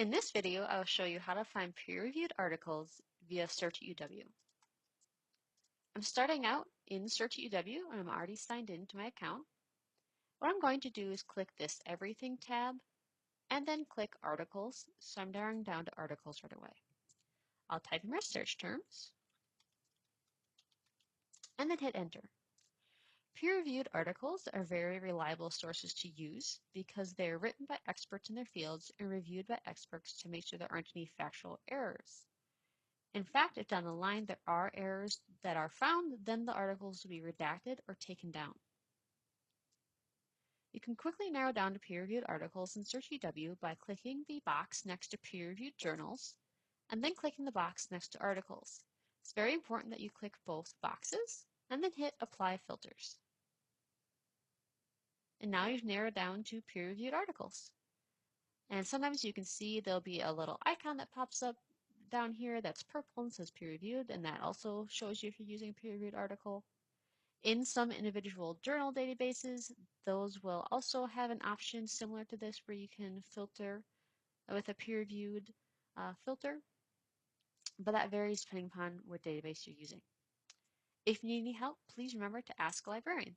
In this video, I will show you how to find peer-reviewed articles via Search@UW. I'm starting out in Search@UW and I'm already signed in to my account. What I'm going to do is click this Everything tab and then click Articles, so I'm narrowing down to articles right away. I'll type in my search terms and then hit Enter. Peer-reviewed articles are very reliable sources to use because they are written by experts in their fields and reviewed by experts to make sure there aren't any factual errors. In fact, if down the line there are errors that are found, then the articles will be redacted or taken down. You can quickly narrow down to peer-reviewed articles in Search@UW by clicking the box next to peer-reviewed journals and then clicking the box next to articles. It's very important that you click both boxes and then hit Apply Filters. And now you've narrowed down to peer-reviewed articles. And sometimes you can see there'll be a little icon that pops up down here that's purple and says peer-reviewed, and that also shows you if you're using a peer-reviewed article. In some individual journal databases, those will also have an option similar to this where you can filter with a peer-reviewed filter, but that varies depending upon what database you're using. If you need any help, please remember to ask a librarian.